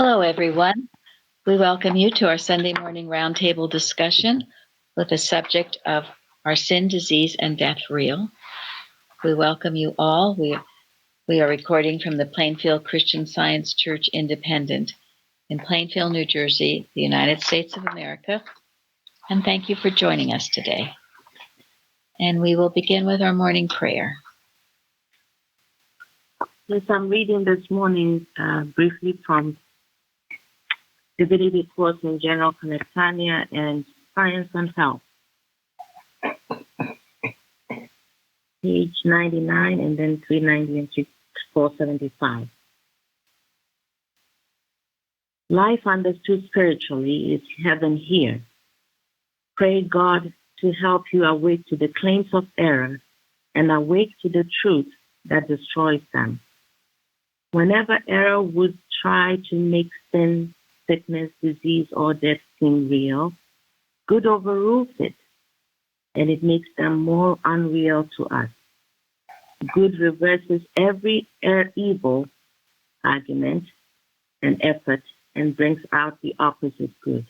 Hello, everyone. We welcome you to our Sunday morning roundtable discussion with the subject of Are Sin, Disease, and Death Real? We welcome you all. We are recording from the Plainfield Christian Science Church Independent in Plainfield, New Jersey, the United States of America. And thank you for joining us today. And we will begin with our morning prayer. Yes, I'm reading this morning briefly from Divinity Course in General Connectania and Science and Health, page 99 and then 390 and 475. Life understood spiritually is heaven here. Pray God to help you awake to the claims of error and awake to the truth that destroys them. Whenever error would try to make sin, sickness, disease, or death seem real, good overrules it, and it makes them more unreal to us. Good reverses every evil argument and effort and brings out the opposite good.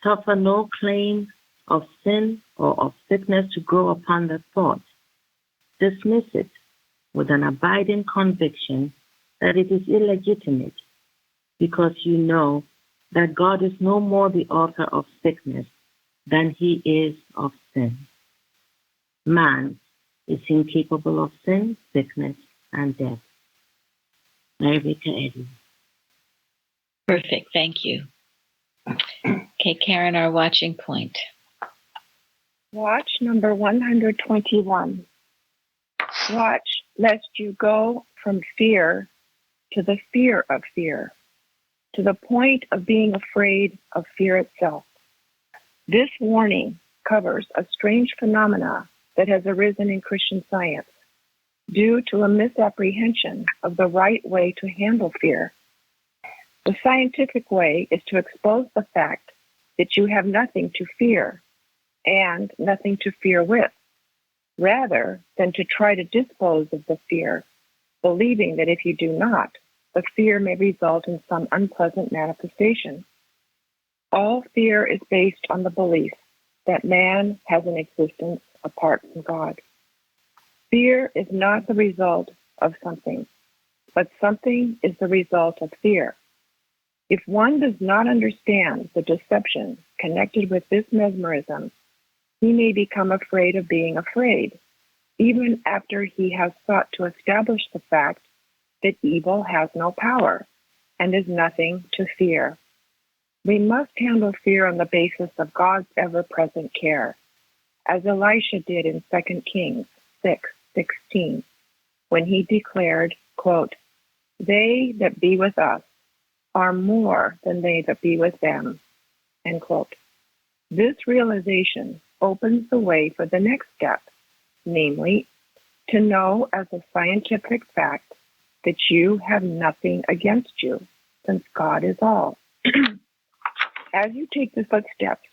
Suffer no claim of sin or of sickness to grow upon the thought. Dismiss it with an abiding conviction that it is illegitimate, because you know that God is no more the author of sickness than he is of sin. Man is incapable of sin, sickness, and death. Mary Baker Eddy. Perfect. Thank you. Okay, Karen, our watching point. Watch number 121. Watch lest you go from fear to the fear of fear, to the point of being afraid of fear itself. This warning covers a strange phenomena that has arisen in Christian Science due to a misapprehension of the right way to handle fear. The scientific way is to expose the fact that you have nothing to fear and nothing to fear with, rather than to try to dispose of the fear, believing that if you do not, the fear may result in some unpleasant manifestation. All fear is based on the belief that man has an existence apart from God. Fear is not the result of something, but something is the result of fear. If one does not understand the deception connected with this mesmerism, he may become afraid of being afraid, even after he has sought to establish the fact that evil has no power and is nothing to fear. We must handle fear on the basis of God's ever-present care, as Elisha did in 2 Kings 6:16, when he declared, quote, "They that be with us are more than they that be with them," end quote. This realization opens the way for the next step, namely, to know as a scientific fact that you have nothing against you, since God is all. As you take the footsteps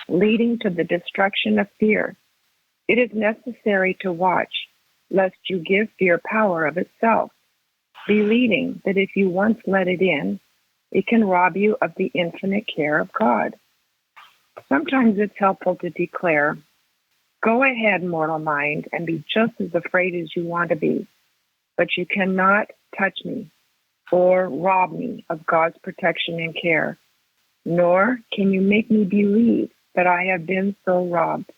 leading to the destruction of fear, it is necessary to watch lest you give fear power of itself, believing that if you once let it in, it can rob you of the infinite care of God. Sometimes it's helpful to declare, "Go ahead, mortal mind, and be just as afraid as you want to be, but you cannot touch me or rob me of God's protection and care, nor can you make me believe that I have been so robbed.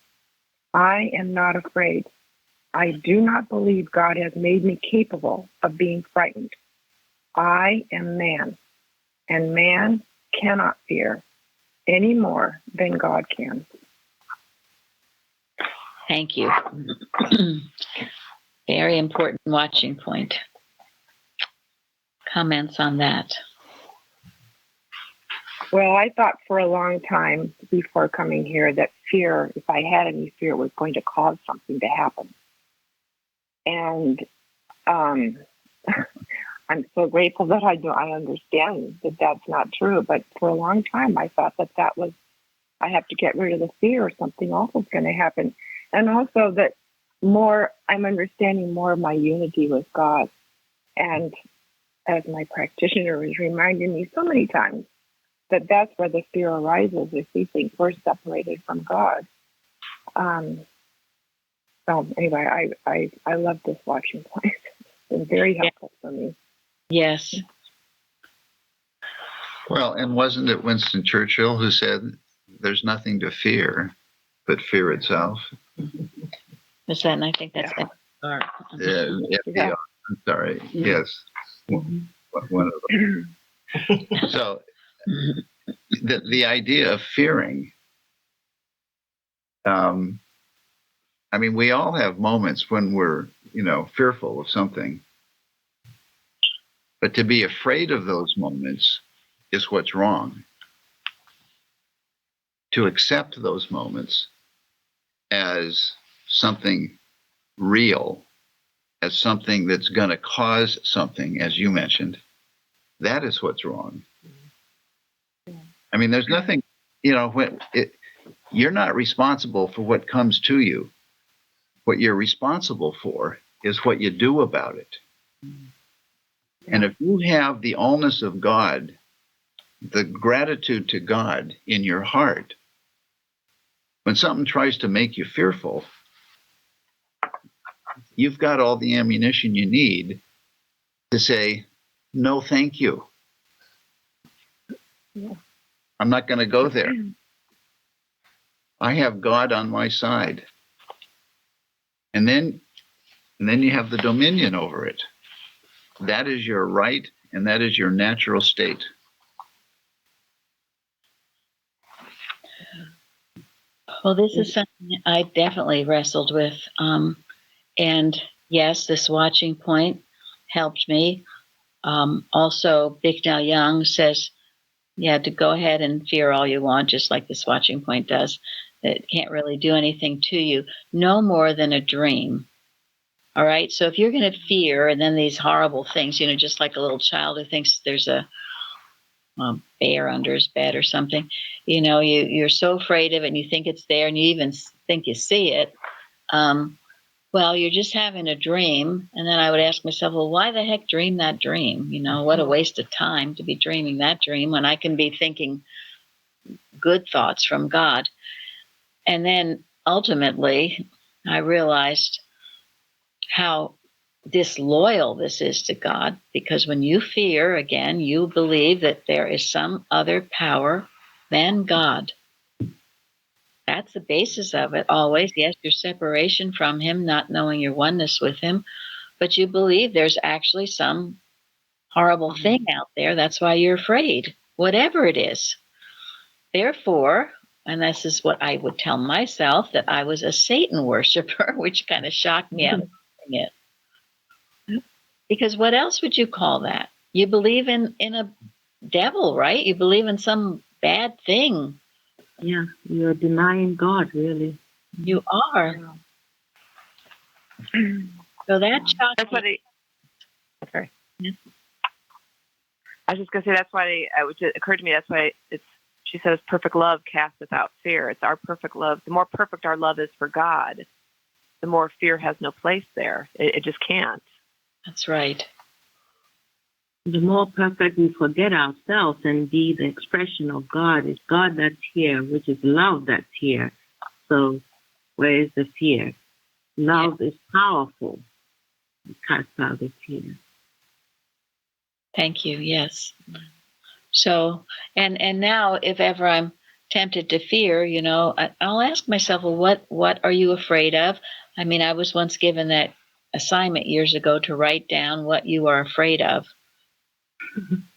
I am not afraid. I do not believe God has made me capable of being frightened. I am man, and man cannot fear any more than God can." Thank you. Very important watching point. Comments on that? Well, I thought for a long time before coming here that fear, if I had any fear, was going to cause something to happen. And I'm so grateful that I understand that that's not true. But for a long time, I thought that was, I have to get rid of the fear or something awful is going to happen. And also that I'm understanding more of my unity with God. And as my practitioner was reminding me so many times, that that's where the fear arises if we think we're separated from God. So anyway, I love this watching point. It's been very helpful for me. Yes. Well, and wasn't it Winston Churchill who said, "There's nothing to fear but fear itself"? Is that? And I think that's FDR. Yeah, FDR. I'm sorry. Yes. One of them. So the idea of fearing, I mean, we all have moments when we're, fearful of something. But to be afraid of those moments is what's wrong. To accept those moments as something real, as something that's going to cause something, as you mentioned, that is what's wrong. I mean, there's nothing, you're not responsible for what comes to you. What you're responsible for is what you do about it. And if you have the allness of God, the gratitude to God in your heart, when something tries to make you fearful, you've got all the ammunition you need to say, no, thank you. Yeah. I'm not going to go there. I have God on my side. And then you have the dominion over it. That is your right, and that is your natural state. Well, this is something I definitely wrestled with. And yes, this watching point helped me. Also, Bicknell Young says, to go ahead and fear all you want, just like this watching point does. It can't really do anything to you, no more than a dream. All right. So if you're going to fear and then these horrible things, just like a little child who thinks there's a bear under his bed or something, you're so afraid of it and you think it's there and you even think you see it. Well, you're just having a dream. And then I would ask myself, well, why the heck dream that dream? What a waste of time to be dreaming that dream when I can be thinking good thoughts from God. And then ultimately, I realized how disloyal this is to God, because when you fear, again, you believe that there is some other power than God. That's the basis of it always. Yes, your separation from Him, not knowing your oneness with Him, but you believe there's actually some horrible thing out there. That's why you're afraid, whatever it is. Therefore, and this is what I would tell myself, that I was a Satan worshiper, which kind of shocked me out of doing it. Because what else would you call that? You believe in a devil, right? You believe in some bad thing. Yeah, you're denying God, really. You are. So that shocked That's why me. Sorry. Yeah. I was just going to say that's why it occurred to me. That's why she says perfect love casteth out fear. It's our perfect love. The more perfect our love is for God, the more fear has no place there. It just can't. That's right. The more perfect we forget ourselves and be the expression of God, it's God that's here, which is love that's here. So where is the fear? Love is powerful. It casts out the fear. Thank you. Yes. So, and now if ever I'm tempted to fear, I'll ask myself, well, what are you afraid of? I mean, I was once given that assignment years ago to write down what you are afraid of.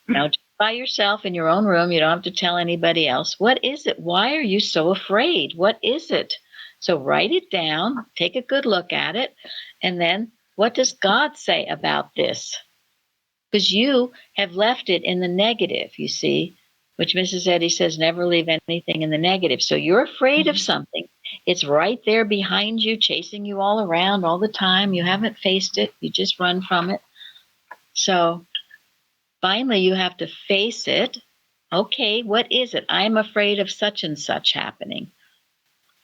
Just by yourself in your own room. You don't have to tell anybody else. What is it? Why are you so afraid? What is it? So write it down, take a good look at it, and then what does God say about this? Because you have left it in the negative, you see, which Mrs. Eddy says never leave anything in the negative. So you're afraid of something. It's right there behind you, chasing you all around all the time. You haven't faced it. You just run from it. So finally, you have to face it. Okay, what is it? I'm afraid of such and such happening.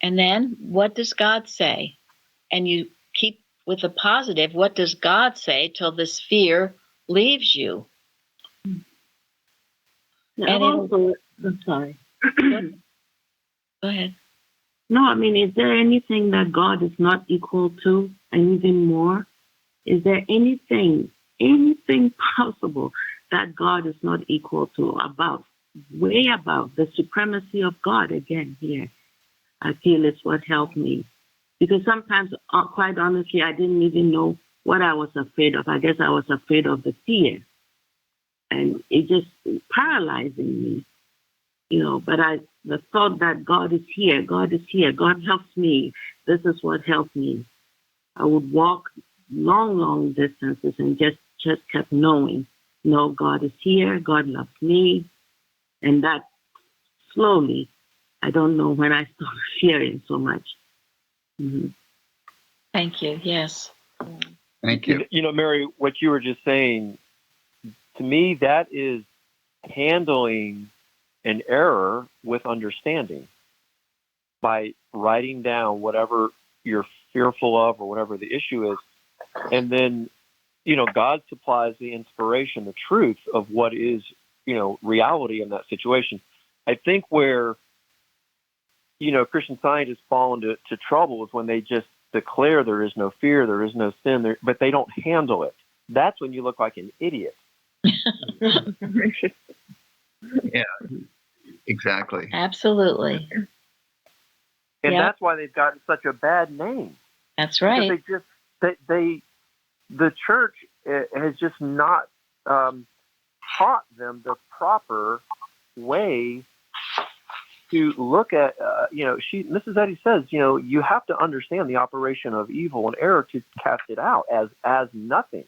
And then what does God say? And you keep with the positive. What does God say till this fear leaves you? And also, I'm sorry. Go ahead. No, I mean, is there anything that God is not equal to, and even more? Is there anything possible that God is not equal to, way above the supremacy of God again here? I feel it's what helped me. Because sometimes, quite honestly, I didn't even know what I was afraid of. I guess I was afraid of the fear. And it just paralyzing me, but the thought that God is here, God helps me. This is what helped me. I would walk long distances and just kept knowing, no, God is here, God loves me. And that slowly, I don't know when I started fearing so much. Mm-hmm. Thank you. Yes. Thank you. Mary, what you were just saying, to me, that is handling an error with understanding by writing down whatever you're fearful of or whatever the issue is. And then, God supplies the inspiration, the truth of what is, reality in that situation. I think where, Christian Scientists fall into trouble is when they just declare there is no fear, there is no sin, but they don't handle it. That's when you look like an idiot. Yeah, exactly. Absolutely. And that's why they've gotten such a bad name. That's right. Because the church has just not taught them the proper way to look at, Mrs. Eddy says, you have to understand the operation of evil and error to cast it out as nothing,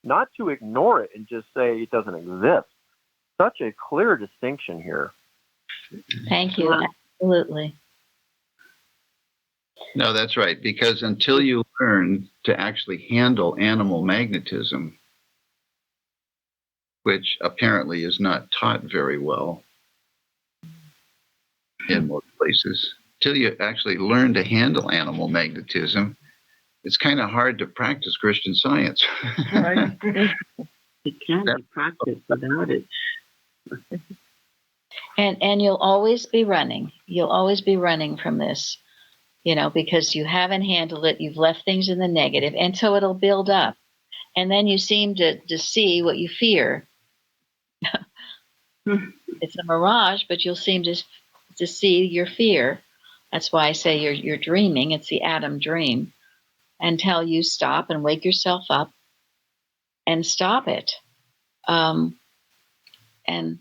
not to ignore it and just say it doesn't exist. Such a clear distinction here. Thank you. Absolutely. No, that's right. Because until you learn to actually handle animal magnetism, which apparently is not taught very well in most places, till you actually learn to handle animal magnetism, it's kind of hard to practice Christian Science. Right. It can't be practiced without it. And you'll always be running. You'll always be running from this, because you haven't handled it. You've left things in the negative, and so it'll build up. And then you seem to see what you fear. It's a mirage, but you'll seem to see your fear. That's why I say you're dreaming. It's the Adam dream. Until you stop and wake yourself up and stop it. And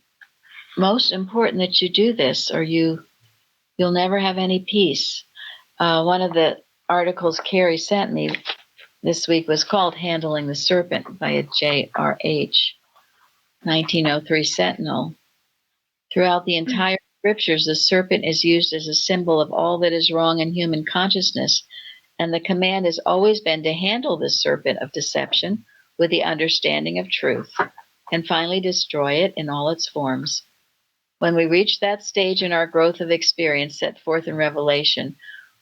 most important that you do this, or you'll never have any peace. One of the articles Carrie sent me this week was called Handling the Serpent by a J.R.H. 1903 Sentinel. Throughout the entire scriptures, the serpent is used as a symbol of all that is wrong in human consciousness, and the command has always been to handle this serpent of deception with the understanding of truth, and finally destroy it in all its forms. When we reach that stage in our growth of experience set forth in Revelation,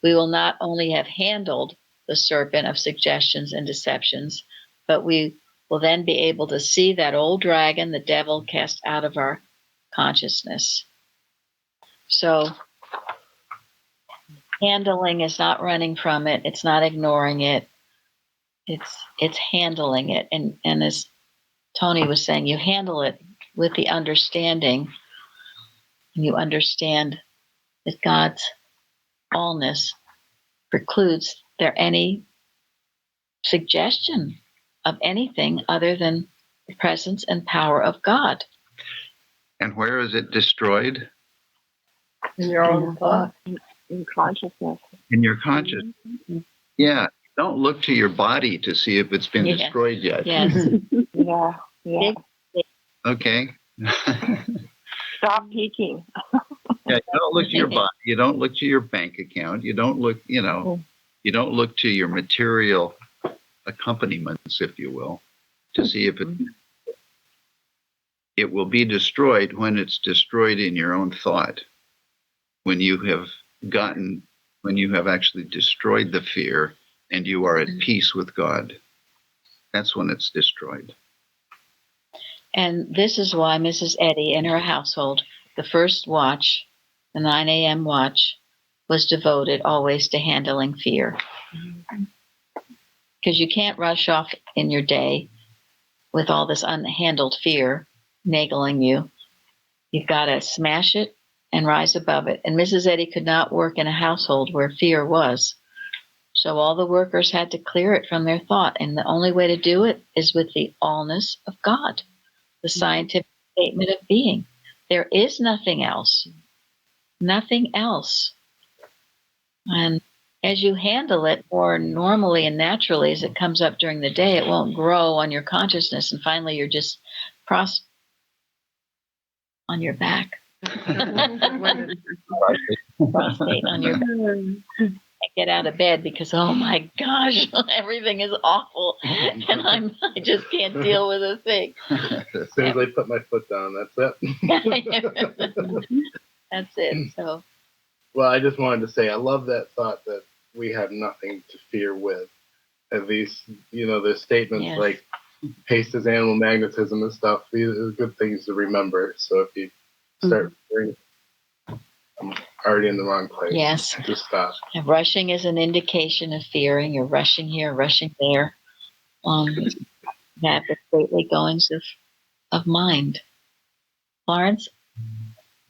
we will not only have handled the serpent of suggestions and deceptions, but we will then be able to see that old dragon, the devil, cast out of our consciousness. So handling is not running from it. It's not ignoring it. It's handling it. And as Tony was saying, you handle it with the understanding, and you understand that God's allness precludes there any suggestion of anything other than the presence and power of God. And where is it destroyed? In your own thought, in consciousness. In your consciousness. Yeah. Don't look to your body to see if it's been destroyed yet. Yes. Yeah. Okay. Stop peeking. Yeah, you don't look to your body. You don't look to your bank account. You don't look, you don't look to your material accompaniments, if you will, to see if it will be destroyed when it's destroyed in your own thought. When you have actually destroyed the fear and you are at peace with God, that's when it's destroyed. And this is why Mrs. Eddy and her household, the first watch, the 9 a.m. watch, was devoted always to handling fear. Because you can't rush off in your day with all this unhandled fear nagging you. You've got to smash it and rise above it. And Mrs. Eddy could not work in a household where fear was. So all the workers had to clear it from their thought. And the only way to do it is with the allness of God, the scientific statement of being. There is nothing else. Nothing else. And as you handle it more normally and naturally as it comes up during the day, it won't grow on your consciousness. And finally, you're just on your back. Prostate on your back. I get out of bed because, oh my gosh, everything is awful. And I just can't deal with a thing. As soon as I put my foot down, that's it. That's it. So, well, I just wanted to say I love that thought that we have nothing to fear with. At least, there's statements like haste is animal magnetism and stuff. These are good things to remember. So if you start fearing, I'm already in the wrong place. Yes. Just stop. And rushing is an indication of fearing. You're rushing here, rushing there. That the stately goings of mind. Florence?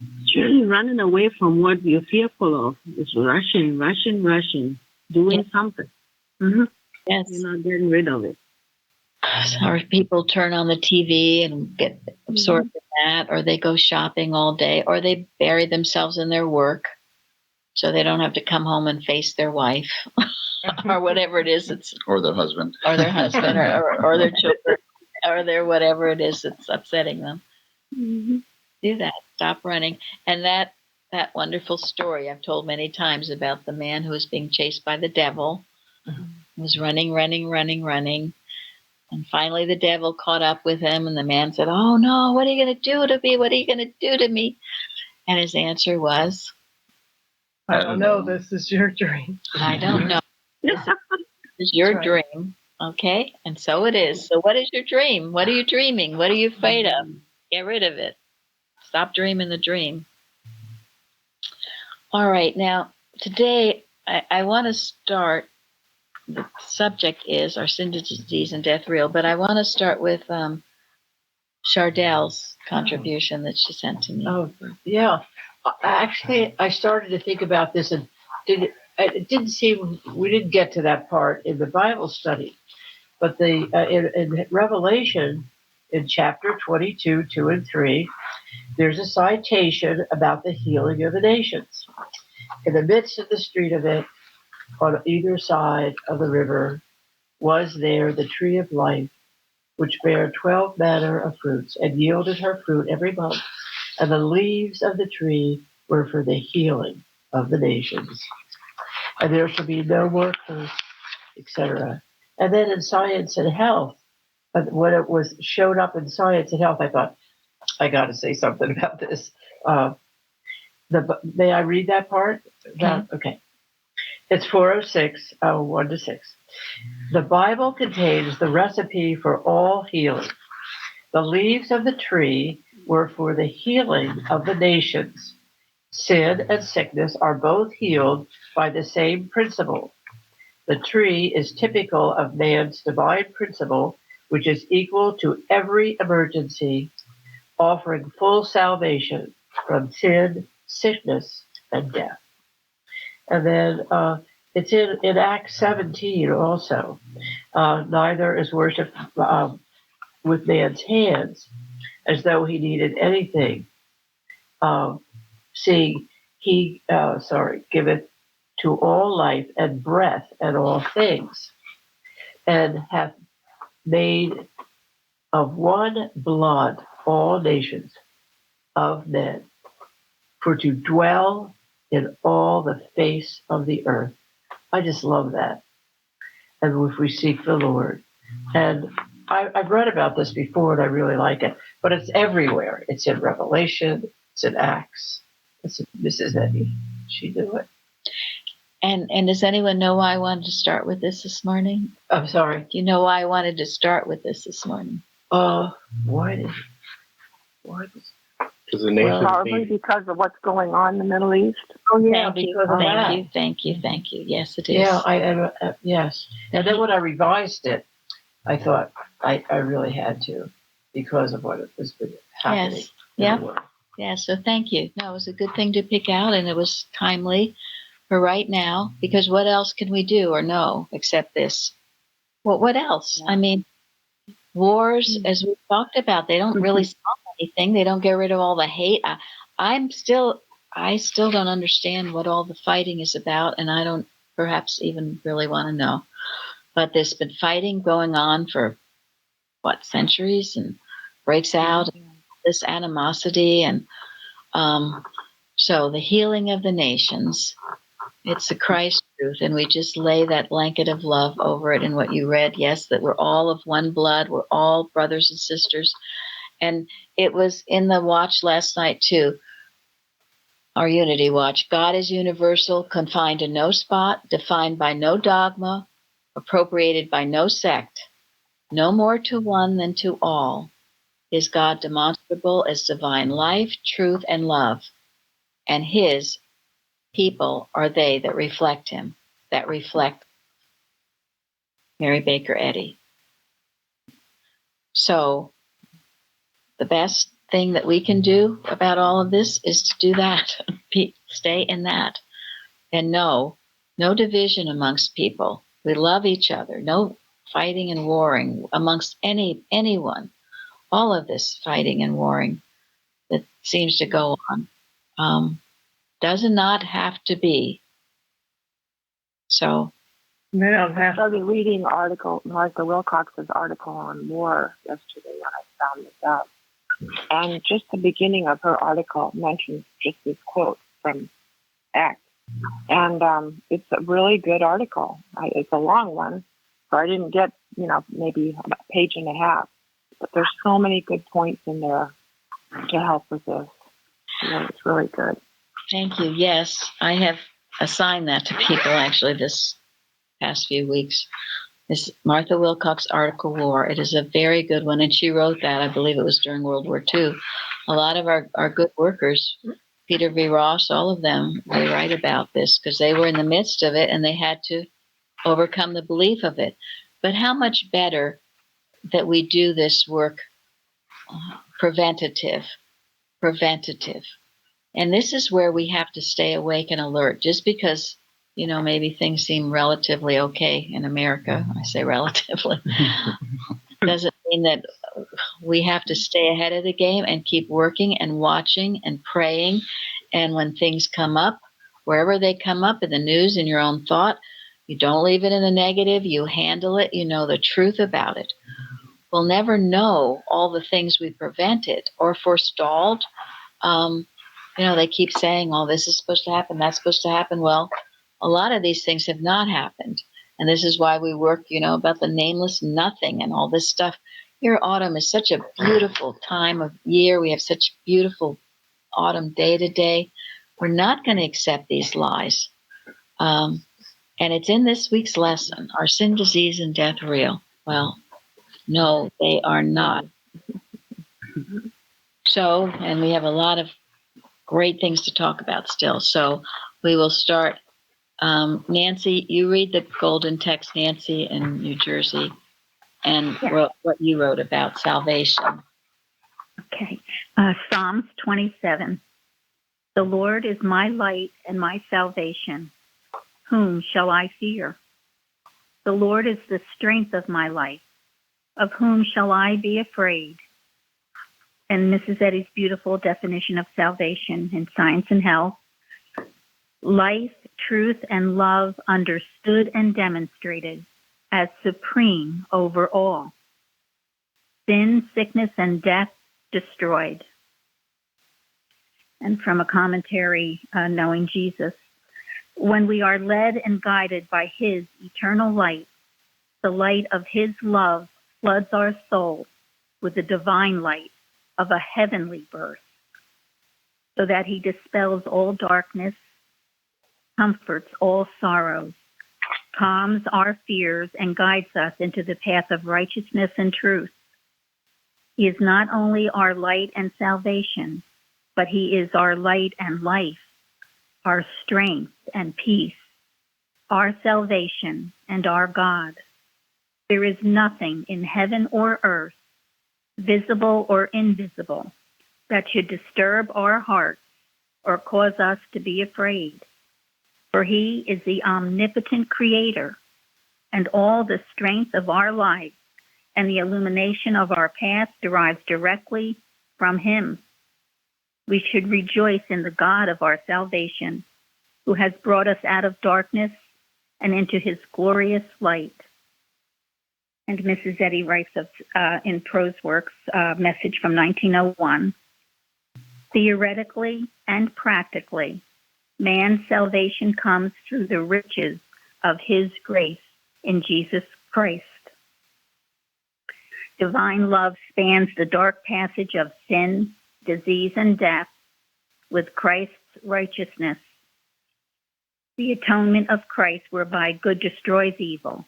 It's really running away from what you're fearful of. It's rushing, doing something. Mm-hmm. Yes. You're not getting rid of it. Or people turn on the TV and get absorbed in that, or they go shopping all day, or they bury themselves in their work so they don't have to come home and face their wife or whatever it is. Or their husband. Or their husband or their children or their whatever it is that's upsetting them. Mm-hmm. Do that. Stop running. And that wonderful story I've told many times about the man who was being chased by the devil, was running. And finally the devil caught up with him, and the man said, "Oh no, what are you going to do to me? What are you going to do to me?" And his answer was, I don't know. This is your dream. I don't know. This is your dream. Okay. And so it is. So what is your dream? What are you dreaming? What are you afraid of? Get rid of it. Stop dreaming the dream. All right. Now, today I want to start. The subject is our sin, disease, and death real, but I want to start with Chardell's contribution that she sent to me. Oh, yeah. Actually, I started to think about this, and it didn't seem we didn't get to that part in the Bible study, but in Revelation, in chapter 22, 2 and 3, there's a citation about the healing of the nations. In the midst of the street of it, on either side of the river, was there the tree of life, which bare 12 manner of fruits, and yielded her fruit every month. And the leaves of the tree were for the healing of the nations. And there shall be no more curse, etc. And then in science and health, when it was showed up in science and health, I thought, I got to say something about this. May I read that part? Okay. It's 406, 1 to 6. The Bible contains the recipe for all healing. The leaves of the tree were for the healing of the nations. Sin and sickness are both healed by the same principle. The tree is typical of man's divine principle, which is equal to every emergency, offering full salvation from sin, sickness, and death. And then it's in Acts 17 also. Neither is worshipped with man's hands, as though he needed anything, seeing he giveth to all life and breath and all things, and hath made of one blood all nations of men, for to dwell in all the face of the earth. I just love that. And if we seek the Lord. And I've read about this before and I really like it, but it's everywhere. It's in Revelation, it's in Acts, it's in Mrs. Eddy. She knew it. And does anyone know why I wanted to start with this morning? I'm sorry. Do you know why I wanted to start with this morning? Why did Because the nation Probably because of what's going on in the Middle East. Oh yeah, Thank you. because of that. Thank you. Yes, it is. Yeah, yes. And then when I revised it, I thought I really had to because of what was happening. Yes. Yeah. Yeah. So thank you. No, it was a good thing to pick out, and it was timely for right now, because what else can we do or know except this? What else? Yeah. I mean, wars, as we talked about, they don't really solve anything. They don't get rid of all the hate. I still don't understand what all the fighting is about, and I don't perhaps even really want to know. But there's been fighting going on for centuries, and breaks out this animosity, and so the healing of the nations. It's the Christ truth, and we just lay that blanket of love over it in what you read. Yes, that we're all of one blood, we're all brothers and sisters. And it was in the watch last night too, our unity watch. God is universal, confined to no spot, defined by no dogma, appropriated by no sect, no more to one than to all. Is God demonstrable as divine life, truth, and love, and his people are they that reflect him, that reflect Mary Baker Eddy. So the best thing that we can do about all of this is to do that, stay in that, and no division amongst people. We love each other, no fighting and warring amongst anyone. All of this fighting and warring that seems to go on does not have to be. So I started reading Martha Wilcox's article on war yesterday when I found this out. And just the beginning of her article mentions just this quote from Acts. And it's a really good article. It's a long one, so I didn't get, maybe a page and a half. But there's so many good points in there to help with this. It's really good. Thank you. Yes, I have assigned that to people actually this past few weeks. This Martha Wilcox article, War. It is a very good one, and she wrote that, I believe it was during World War II. A lot of our good workers, Peter V. Ross, all of them, they write about this because they were in the midst of it and they had to overcome the belief of it. But how much better that we do this work preventative. And this is where we have to stay awake and alert. Just because, maybe things seem relatively okay in America, I say relatively, doesn't mean that we have to stay ahead of the game and keep working and watching and praying. And when things come up, wherever they come up in the news, in your own thought, you don't leave it in the negative, you handle it, you know the truth about it. We'll never know all the things we prevented or forestalled. They keep saying, oh, this is supposed to happen, that's supposed to happen. Well, a lot of these things have not happened. And this is why we work, about the nameless nothing and all this stuff. Here, autumn is such a beautiful time of year. We have such beautiful autumn day to day. We're not going to accept these lies. And it's in this week's lesson. Are sin, disease, and death real? Well, no, they are not. So, and we have a lot of great things to talk about still. So we will start. Nancy, you read the golden text, Nancy, in New Jersey, and what you wrote about salvation. Okay. Psalms 27. The Lord is my light and my salvation. Whom shall I fear? The Lord is the strength of my life. Of whom shall I be afraid? And Mrs. Eddy's beautiful definition of salvation in Science and Health. Life, truth, and love understood and demonstrated as supreme over all. Sin, sickness, and death destroyed. And from a commentary, Knowing Jesus, when we are led and guided by his eternal light, the light of his love floods our soul with the divine light of a heavenly birth, so that he dispels all darkness, comforts all sorrows, calms our fears, and guides us into the path of righteousness and truth. He is not only our light and salvation, but he is our light and life, our strength and peace, our salvation and our God. There is nothing in heaven or earth, visible or invisible, that should disturb our hearts or cause us to be afraid. For he is the omnipotent creator, and all the strength of our lives and the illumination of our path derives directly from him. We should rejoice in the God of our salvation, who has brought us out of darkness and into his glorious light. And Mrs. Eddy writes in Prose Works, message from 1901, theoretically and practically, man's salvation comes through the riches of his grace in Jesus Christ. Divine love spans the dark passage of sin, disease, and death with Christ's righteousness. The atonement of Christ whereby good destroys evil,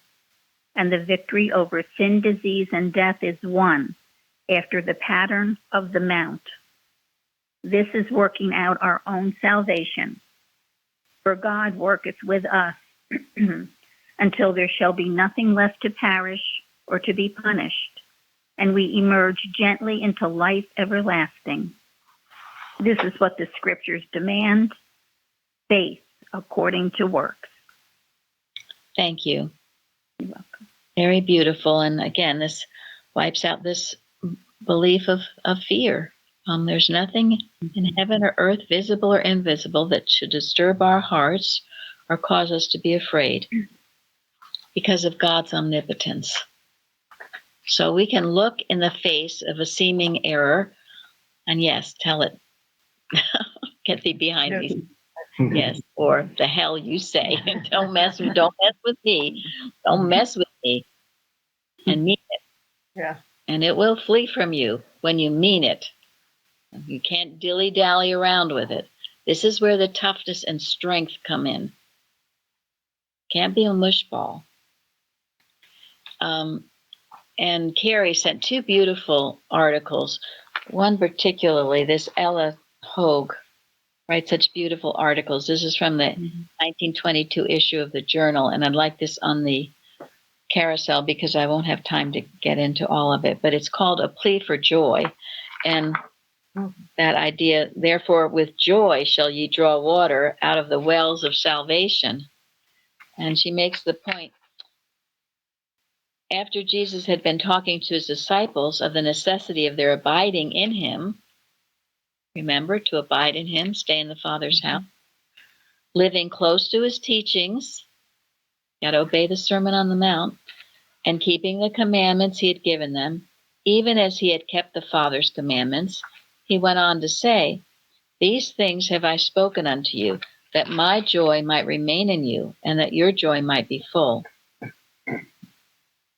and the victory over sin, disease, and death is won after the pattern of the Mount. This is working out our own salvation. For God worketh with us until there shall be nothing left to perish or to be punished, and we emerge gently into life everlasting. This is what the scriptures demand, faith according to works. Thank you. You're welcome. Very beautiful. And again, this wipes out this belief of fear. There's nothing in heaven or earth, visible or invisible, that should disturb our hearts or cause us to be afraid because of God's omnipotence. So we can look in the face of a seeming error and yes, tell it, get thee behind me. Yes, or the hell you say. Don't mess with me. Don't mess with me. And mean it. Yeah. And it will flee from you when you mean it. You can't dilly-dally around with it. This is where the toughness and strength come in. Can't be a mushball. And Carrie sent two beautiful articles. One particularly, this Ella Hogue writes such beautiful articles. This is from the 1922 issue of the Journal, and I'd like this on the carousel because I won't have time to get into all of it. But it's called A Plea for Joy. And that idea, therefore, with joy shall ye draw water out of the wells of salvation. And she makes the point, after Jesus had been talking to his disciples of the necessity of their abiding in him, remember, to abide in him, stay in the Father's house, living close to his teachings, got to obey the Sermon on the Mount, and keeping the commandments he had given them, even as he had kept the Father's commandments, he went on to say, these things have I spoken unto you, that my joy might remain in you, and that your joy might be full.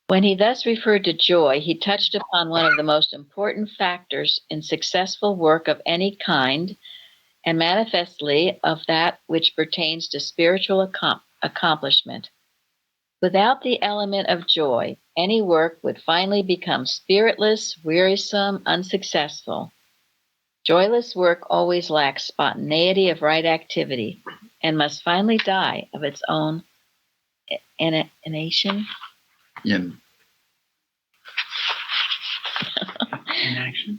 When he thus referred to joy, he touched upon one of the most important factors in successful work of any kind, and manifestly of that which pertains to spiritual accomplishment. Without the element of joy, any work would finally become spiritless, wearisome, unsuccessful. Joyless work always lacks spontaneity of right activity and must finally die of its own inanition. Inaction.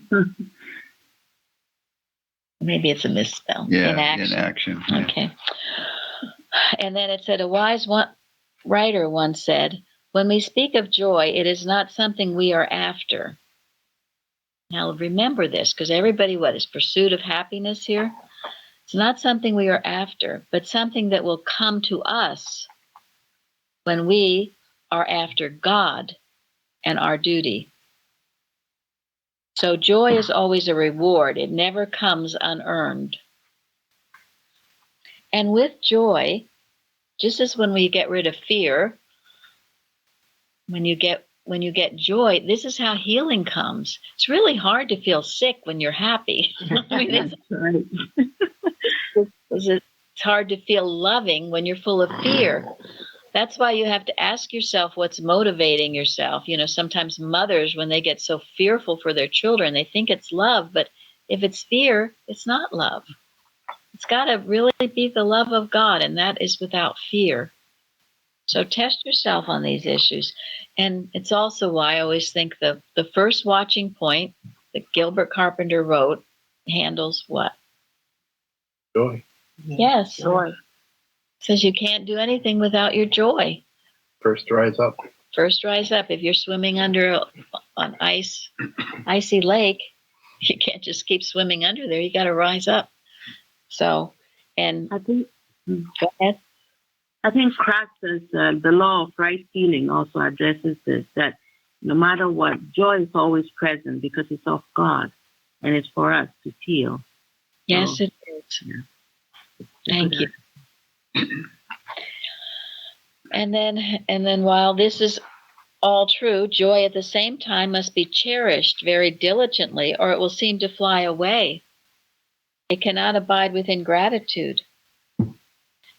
Maybe it's a misspell. Yeah, inaction. Yeah. Okay. And then it said, a wise writer once said, when we speak of joy, it is not something we are after. Now remember this, because everybody, is pursuit of happiness here? It's not something we are after, but something that will come to us when we are after God and our duty. So joy is always a reward. It never comes unearned. And with joy, just as when we get rid of fear, when you get joy, this is how healing comes. It's really hard to feel sick when you're happy. I mean, it's hard to feel loving when you're full of fear. That's why you have to ask yourself what's motivating yourself. Sometimes mothers, when they get so fearful for their children, they think it's love, but if it's fear, it's not love. It's got to really be the love of God, and that is without fear. So test yourself on these issues. And it's also why I always think the first watching point that Gilbert Carpenter wrote handles what? Joy. Yes. Joy. Says you can't do anything without your joy. First rise up. First rise up. If you're swimming under an icy lake, you can't just keep swimming under there. You got to rise up. So, and I think. Go ahead. I think Christ says the law of right feeling also addresses this, that no matter what, joy is always present because it's of God and it's for us to feel. Yes, So, it is. yeah. Thank you. And then while this is all true, joy at the same time must be cherished very diligently, or it will seem to fly away. It cannot abide within gratitude.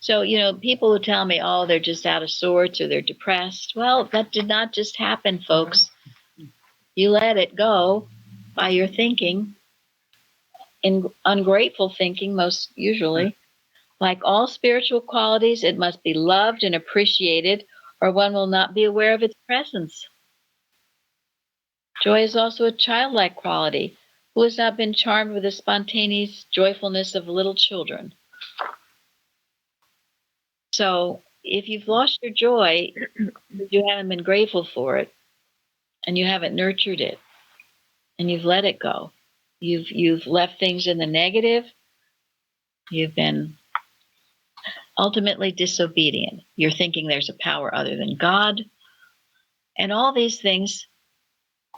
So, people who tell me, oh, they're just out of sorts or they're depressed. Well, that did not just happen, folks. You let it go by your thinking, in ungrateful thinking, most usually. Like all spiritual qualities, it must be loved and appreciated, or one will not be aware of its presence. Joy is also a childlike quality. Who has not been charmed with the spontaneous joyfulness of little children? So, if you've lost your joy, you haven't been grateful for it, and you haven't nurtured it, and you've let it go. You've left things in the negative. You've been ultimately disobedient. You're thinking there's a power other than God. And all these things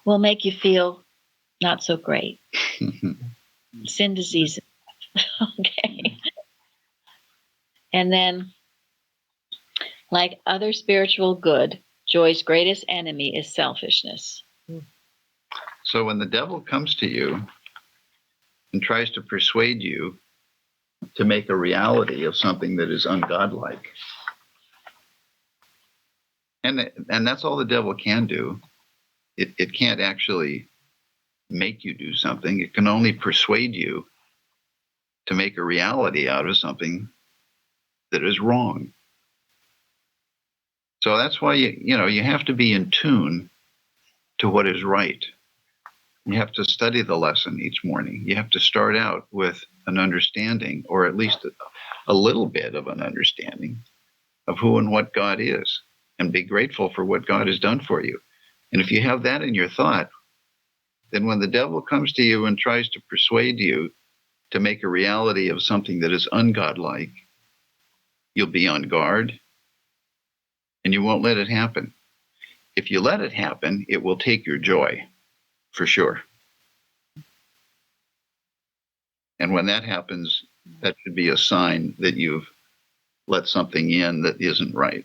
will make you feel not so great. Sin, disease. Okay. And then, like other spiritual good, joy's greatest enemy is selfishness. So when the devil comes to you and tries to persuade you to make a reality of something that is ungodlike, and that's all the devil can do. It can't actually make you do something. It can only persuade you to make a reality out of something that is wrong. So that's why you have to be in tune to what is right. You have to study the lesson each morning. You have to start out with an understanding, or at least a little bit of an understanding of who and what God is, and be grateful for what God has done for you. And if you have that in your thought, then when the devil comes to you and tries to persuade you to make a reality of something that is ungodlike, you'll be on guard and you won't let it happen. If you let it happen, it will take your joy, for sure. And when that happens, that should be a sign that you've let something in that isn't right.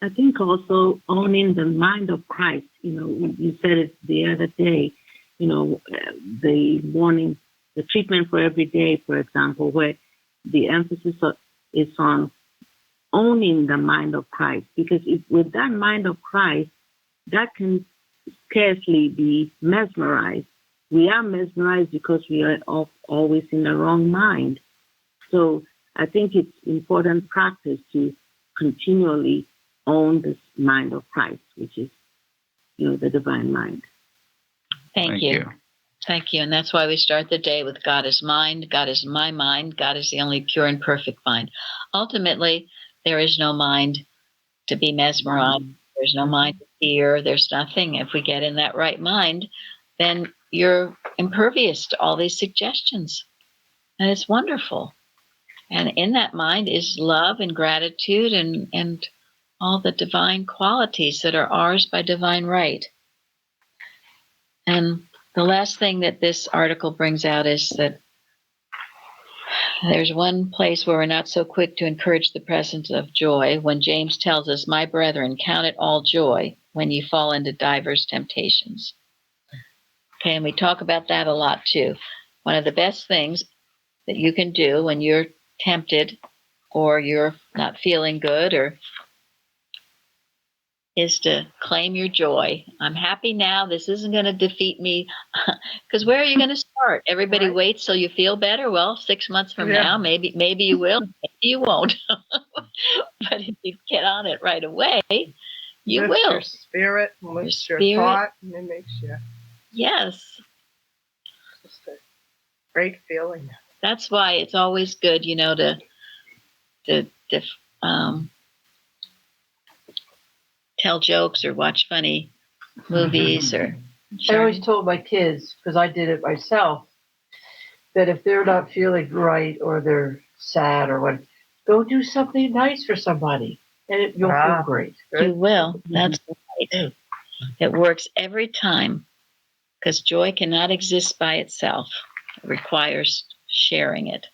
I think also owning the mind of Christ. You said it the other day, the warning, the treatment for every day, for example, where the emphasis is on owning the mind of Christ. Because with that mind of Christ, that can scarcely be mesmerized. We are mesmerized because we are always in the wrong mind. So I think it's important practice to continually own this mind of Christ, which is, the divine mind. Thank you. Thank you. And that's why we start the day with God is mind, God is my mind, God is the only pure and perfect mind. Ultimately, there is no mind to be mesmerized. There's no mind to fear. There's nothing. If we get in that right mind, then you're impervious to all these suggestions. And it's wonderful. And in that mind is love and gratitude and all the divine qualities that are ours by divine right. And the last thing that this article brings out is that there's one place where we're not so quick to encourage the presence of joy when James tells us, my brethren, count it all joy when you fall into diverse temptations. And we talk about that a lot too. One of the best things that you can do when you're tempted or you're not feeling good, or is to claim your joy. I'm happy now. This isn't going to defeat me. Because where are you going to start? Everybody Right. waits till you feel better. Well, 6 months from now, maybe you will, maybe you won't. But if you get on it right away, you lifts will. your spirit, lifts your spirit. thought, and it makes you Yes. just a great feeling. That's why it's always good, to tell jokes or watch funny movies or. I always told my kids, because I did it myself, that if they're not feeling right or they're sad or what, go do something nice for somebody, and you'll feel great. You will. That's right. It works every time, because joy cannot exist by itself. It requires sharing it.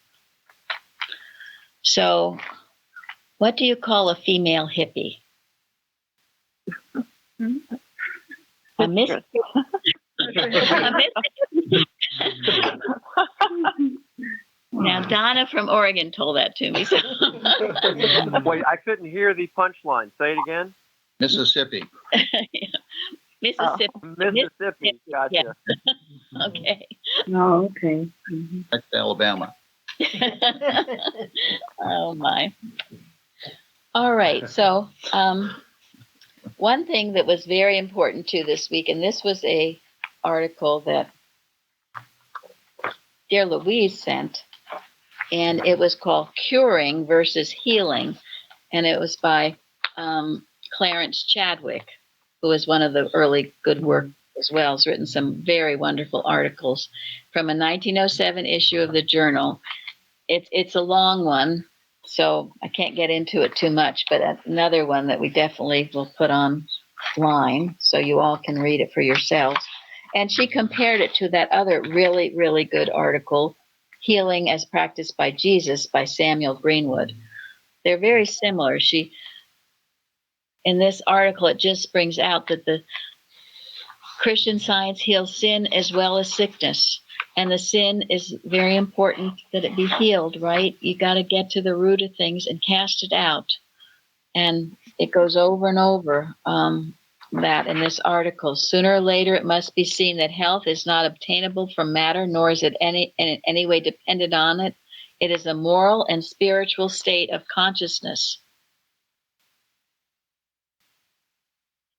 So, what do you call a female hippie? A mistress. Now, Donna from Oregon told that to me. So. Wait, I couldn't hear the punchline. Say it again. Mississippi. Yeah. Mississippi. Mississippi. Gotcha. Yeah. Okay. Oh, okay. Mm-hmm. That's Alabama. Oh my. All right. So, one thing that was very important too this week, and this was a article that dear Louise sent, and it was called "Curing versus Healing," and it was by Clarence Chadwick, who is one of the early good work as well. Has written some very wonderful articles from a 1907 issue of the journal. It's a long one, so I can't get into it too much, but another one that we definitely will put online so you all can read it for yourselves. And she compared it to that other really, really good article, Healing as Practiced by Jesus by Samuel Greenwood. They're very similar. In this article, it just brings out that the Christian Science heals sin as well as sickness. And the sin is very important that it be healed, right? You got to get to the root of things and cast it out. And it goes over and over that in this article. Sooner or later, it must be seen that health is not obtainable from matter, nor is it in any way dependent on it. It is a moral and spiritual state of consciousness.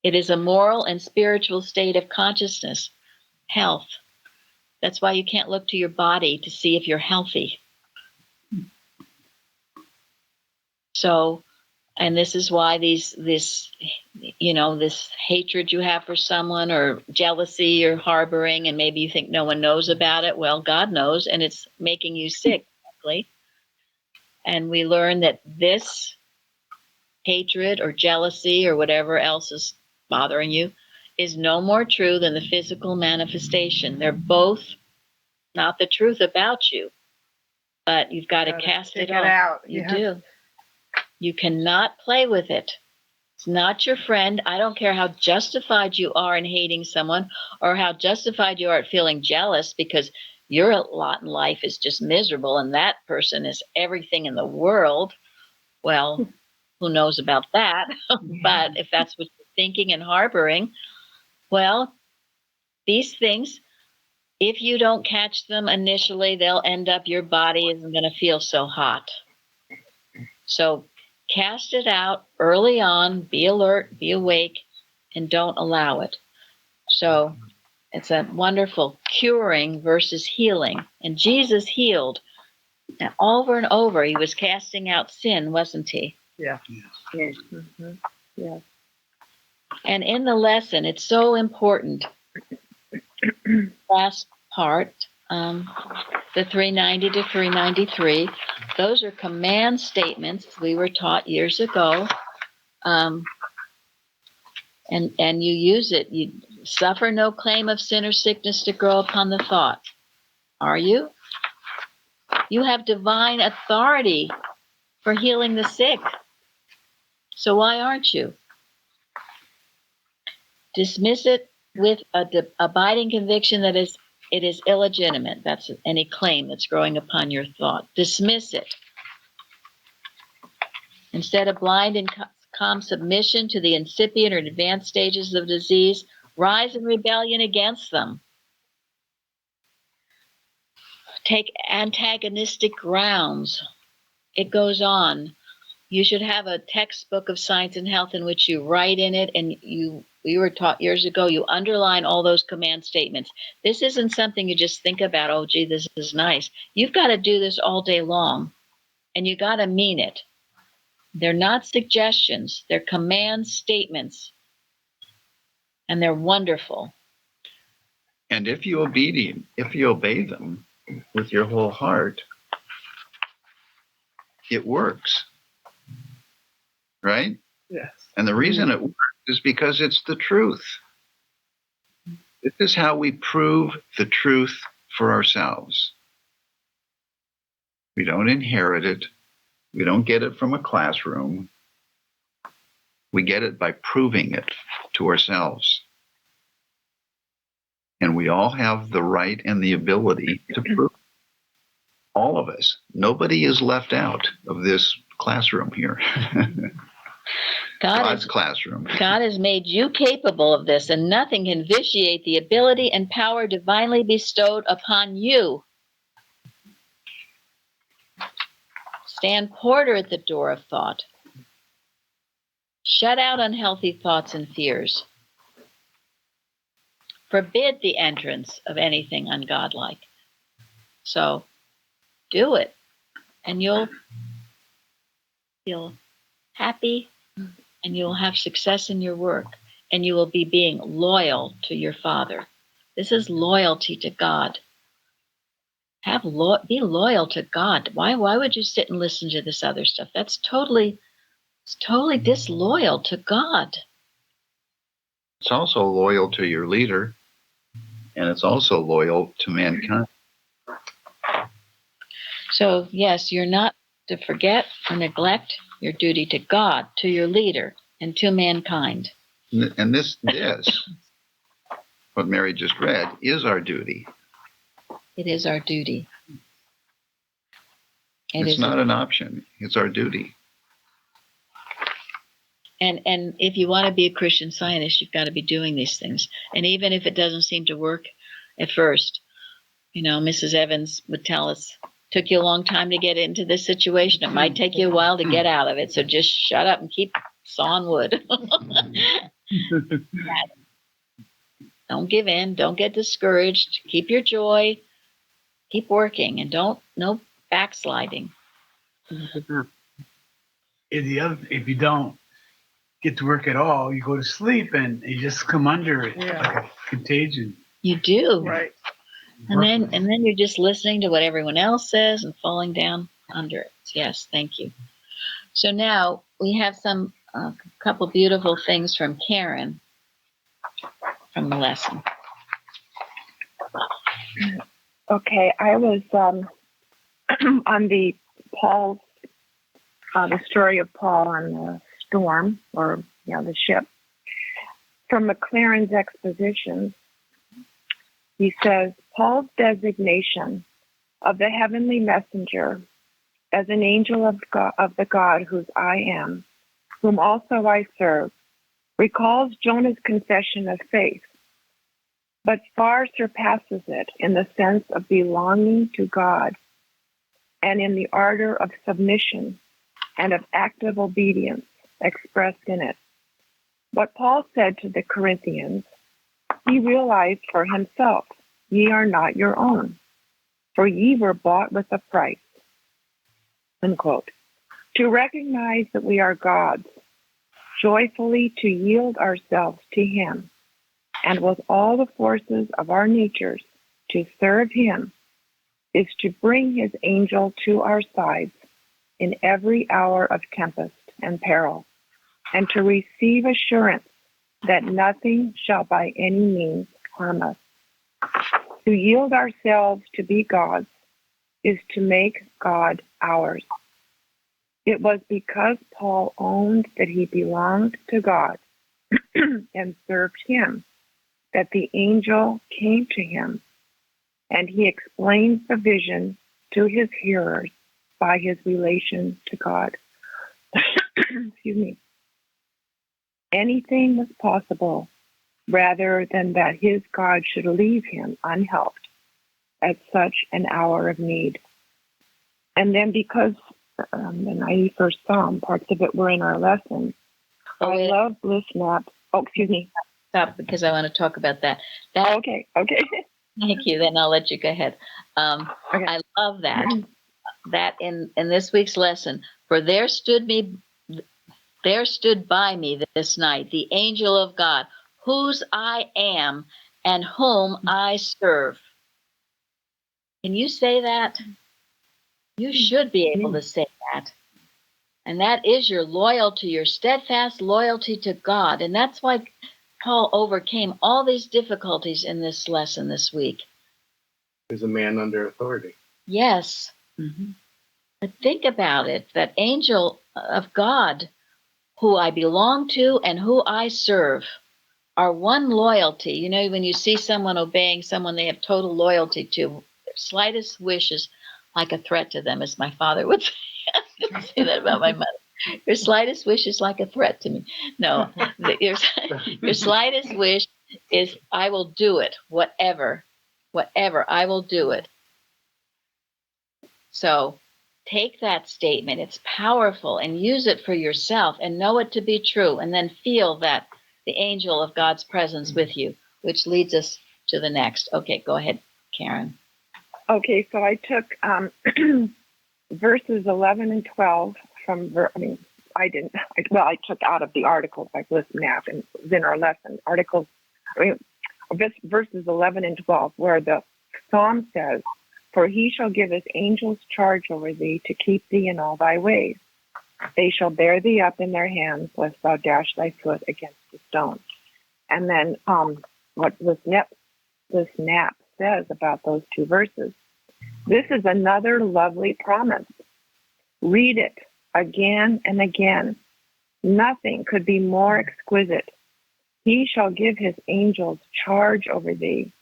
It is a moral and spiritual state of consciousness, health. That's why you can't look to your body to see if you're healthy. So, and this is why this hatred you have for someone, or jealousy or harboring, and maybe you think no one knows about it. Well, God knows, and it's making you sick, exactly. And we learn that this hatred or jealousy or whatever else is bothering you is no more true than the physical manifestation. They're both not the truth about you, but you've got to cast it out. You do. You cannot play with it. It's not your friend. I don't care how justified you are in hating someone, or how justified you are at feeling jealous because your lot in life is just miserable and that person is everything in the world. Well, who knows about that? But if that's what you're thinking and harboring, well, these things, if you don't catch them initially, they'll end up, your body isn't going to feel so hot. So cast it out early on, be alert, be awake, and don't allow it. So it's a wonderful curing versus healing. And Jesus healed. And over and over, he was casting out sin, wasn't he? Yeah. Yes. Mm-hmm. Yeah. And in the lesson, it's so important. Last part, the 390 to 393, those are command statements we were taught years ago. And you use it. You suffer no claim of sin or sickness to grow upon the thought. Are you? You have divine authority for healing the sick. So why aren't you? Dismiss it with abiding conviction that it is illegitimate. That's any claim that's growing upon your thought. Dismiss it. Instead of blind and calm submission to the incipient or advanced stages of disease, rise in rebellion against them. Take antagonistic grounds. It goes on. You should have a textbook of science and health in which you write in it, and we were taught years ago, you underline all those command statements. This isn't something you just think about, oh, gee, this is nice. You've got to do this all day long, and you got to mean it. They're not suggestions. They're command statements, and they're wonderful. And if you obey them with your whole heart, it works. Right? Yes. And the reason it works is because it's the truth. This is how we prove the truth for ourselves. We don't inherit it. We don't get it from a classroom. We get it by proving it to ourselves. And we all have the right and the ability to prove it. All of us. Nobody is left out of this classroom here. God's classroom. God has made you capable of this, and nothing can vitiate the ability and power divinely bestowed upon you. Stand porter at the door of thought. Shut out unhealthy thoughts and fears. Forbid the entrance of anything ungodlike. So, do it, and you'll feel happy, and you'll have success in your work, and you will be being loyal to your Father. This is loyalty to God. Be loyal to God. Why would you sit and listen to this other stuff? It's totally disloyal to God. It's also loyal to your leader, and it's also loyal to mankind. So, yes, you're not to forget or neglect your duty to God, to your leader, and to mankind. And this, what Mary just read, is our duty. It is our duty. It's not an option. It's our duty. And if you want to be a Christian Scientist, you've got to be doing these things. And even if it doesn't seem to work at first, Mrs. Evans would tell us, took you a long time to get into this situation. It might take you a while to get out of it. So just shut up and keep sawing wood. Don't give in. Don't get discouraged. Keep your joy. Keep working, and no backsliding. If you don't get to work at all, you go to sleep and you just come under it like a contagion. You do. Right. And then you're just listening to what everyone else says and falling down under it. Yes, thank you. So now we have a couple beautiful things from Karen from the lesson. Okay, I was on the story of Paul on the storm, or the ship. From McLaren's exposition, he says, Paul's designation of the heavenly messenger as an angel of the God whose I am, whom also I serve, recalls Jonah's confession of faith, but far surpasses it in the sense of belonging to God and in the ardor of submission and of active obedience expressed in it. What Paul said to the Corinthians, he realized for himself, ye are not your own, for ye were bought with a price. Unquote. To recognize that we are God's, joyfully to yield ourselves to him, and with all the forces of our natures to serve him, is to bring his angel to our sides in every hour of tempest and peril, and to receive assurance that nothing shall by any means harm us. To yield ourselves to be God's is to make God ours. It was because Paul owned that he belonged to God and served him that the angel came to him, and he explains the vision to his hearers by his relation to God. excuse me, anything was possible rather than that his God should leave him unhelped at such an hour of need. And then because the 91st Psalm, parts of it were in our lesson, I love Bliss Nap. Oh, excuse me. Stop, because I want to talk about that. Okay. Thank you. Then I'll let you go ahead. Okay. I love that. That in this week's lesson, for there stood by me this night the angel of God, whose I am and whom I serve. Can you say that? You should be able to say that. And that is your loyalty, your steadfast loyalty to God. And that's why Paul overcame all these difficulties in this lesson this week. He's a man under authority. Yes. Mm-hmm. But think about it, that angel of God who I belong to and who I serve are one loyalty. You know, when you see someone obeying someone they have total loyalty to, their slightest wish is like a threat to them, as my father would say. I say that about my mother. Your slightest wish is like a threat to me. No, your slightest wish is, I will do it, whatever, I will do it. So take that statement. It's powerful, and use it for yourself and know it to be true. And then feel that the angel of God's presence with you, which leads us to the next. Okay, go ahead, Karen. Okay, so I took verses 11 and 12 from, I took out of the article by Bliss Knapp, and it was in our lesson. Verses 11 and 12, where the Psalm says, for he shall give his angels charge over thee to keep thee in all thy ways. They shall bear thee up in their hands, lest thou dash thy foot against a stone. And then what Bliss Knapp says about those two verses. This is another lovely promise. Read it again and again. Nothing could be more exquisite. He shall give his angels charge over thee.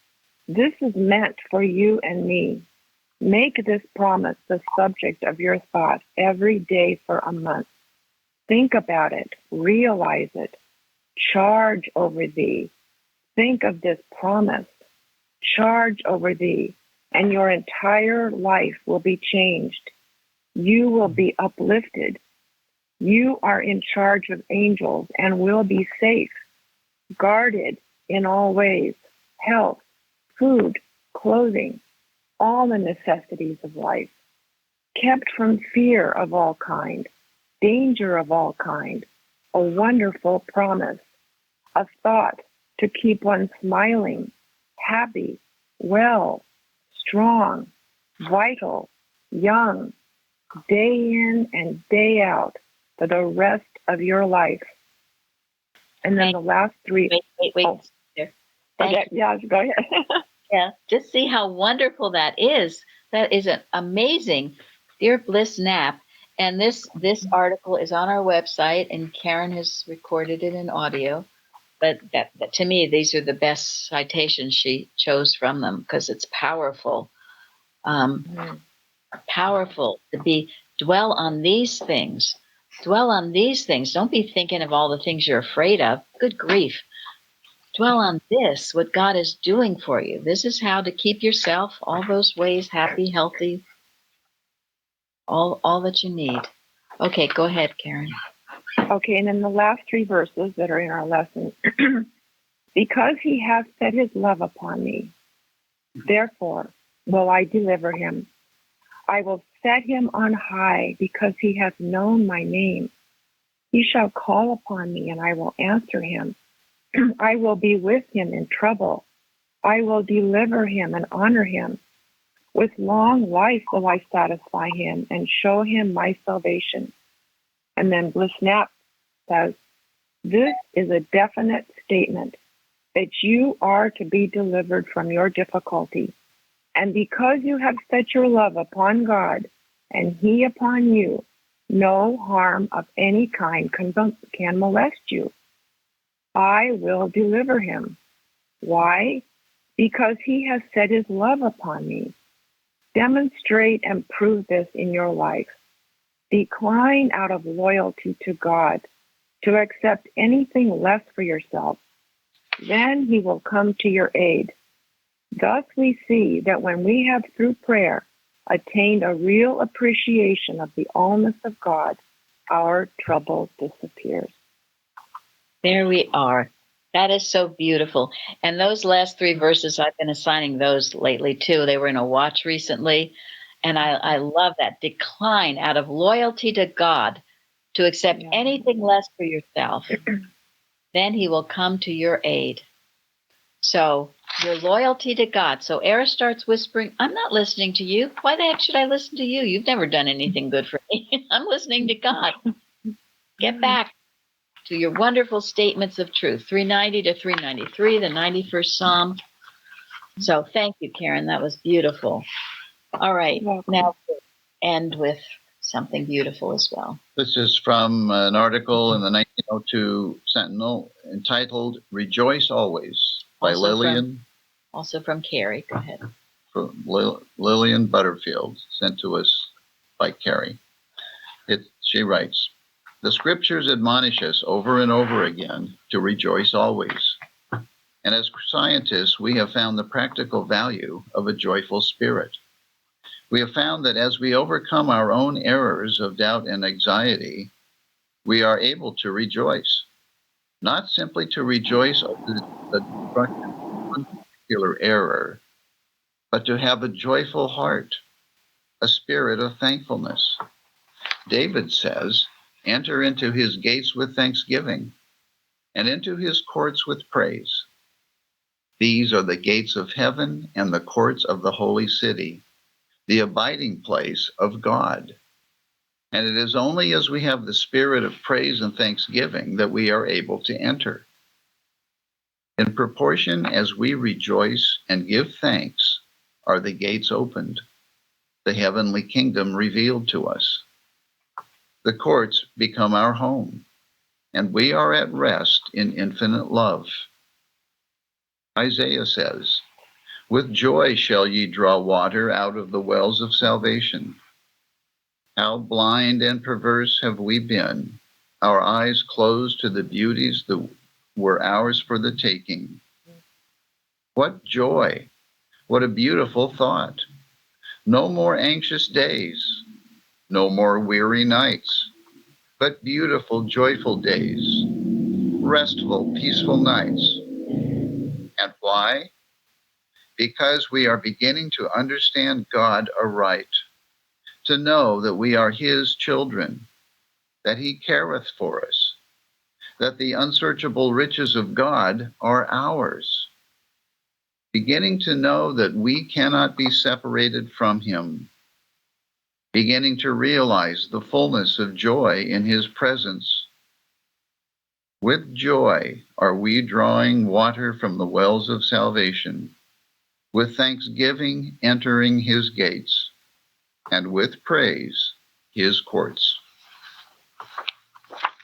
This is meant for you and me. Make this promise the subject of your thought every day for a month. Think about it. Realize it. Charge over thee. Think of this promise. Charge over thee, and your entire life will be changed. You will be uplifted. You are in charge of angels and will be safe, guarded in all ways, health, food, clothing, all the necessities of life, kept from fear of all kind, danger of all kind, a wonderful promise, a thought to keep one smiling, happy, well, strong, vital, young, day in and day out for the rest of your life. And then the last three. Wait. Oh. Okay, yeah, go ahead. Yeah, just see how wonderful that is. That is amazing. Dear Bliss Knapp, and this article is on our website, and Karen has recorded it in audio. But that to me, these are the best citations she chose from them, because it's powerful. Powerful to dwell on these things. Dwell on these things. Don't be thinking of all the things you're afraid of. Good grief. Dwell on this, what God is doing for you. This is how to keep yourself all those ways happy, healthy, all that you need. Okay, go ahead, Karen. Okay, and then the last three verses that are in our lesson. Because he hath set his love upon me, therefore will I deliver him. I will set him on high because he hath known my name. He shall call upon me, and I will answer him. I will be with him in trouble. I will deliver him and honor him. With long life will I satisfy him and show him my salvation. And then Bliss Knapp says, this is a definite statement that you are to be delivered from your difficulty. And because you have set your love upon God and he upon you, no harm of any kind can molest you. I will deliver him. Why? Because he has set his love upon me. Demonstrate and prove this in your life. Decline out of loyalty to God to accept anything less for yourself. Then he will come to your aid. Thus we see that when we have, through prayer, attained a real appreciation of the allness of God, our trouble disappears. There we are. That is so beautiful. And those last 3 verses, I've been assigning those lately too. They were in a watch recently. And I love that. Decline out of loyalty to God to accept anything less for yourself. Then he will come to your aid. So your loyalty to God. So Era starts whispering, I'm not listening to you. Why the heck should I listen to you? You've never done anything good for me. I'm listening to God. Get back to your wonderful statements of truth. 390 to 393, the 91st Psalm. So thank you, Karen. That was beautiful. All right. Now we'll end with something beautiful as well. This is from an article in the 1902 Sentinel entitled Rejoice Always by Lillian. Also from Carrie. Go ahead. From Lillian Butterfield, sent to us by Carrie. She writes, the scriptures admonish us over and over again to rejoice always. And as scientists, we have found the practical value of a joyful spirit. We have found that as we overcome our own errors of doubt and anxiety, we are able to rejoice. Not simply to rejoice over the destruction of one particular error, but to have a joyful heart, a spirit of thankfulness. David says, enter into his gates with thanksgiving and into his courts with praise. These are the gates of heaven and the courts of the holy city, the abiding place of God. And it is only as we have the spirit of praise and thanksgiving that we are able to enter. In proportion as we rejoice and give thanks, are the gates opened, the heavenly kingdom revealed to us. The courts become our home, and we are at rest in infinite love. Isaiah says, with joy shall ye draw water out of the wells of salvation. How blind and perverse have we been, our eyes closed to the beauties that were ours for the taking. What joy! What a beautiful thought! No more anxious days, no more weary nights, but beautiful, joyful days, restful, peaceful nights. And why? Because we are beginning to understand God aright, to know that we are his children, that he careth for us, that the unsearchable riches of God are ours. Beginning to know that we cannot be separated from him, beginning to realize the fullness of joy in his presence. With joy are we drawing water from the wells of salvation, with thanksgiving entering his gates, and with praise his courts.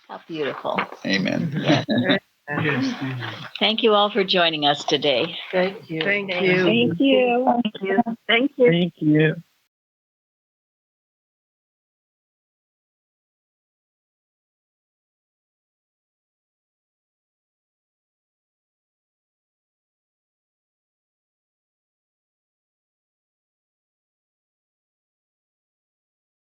How beautiful. Amen. Yes. Yes. Thank you all for joining us today. Thank you. Thank you. Thank you. Thank you. Thank you.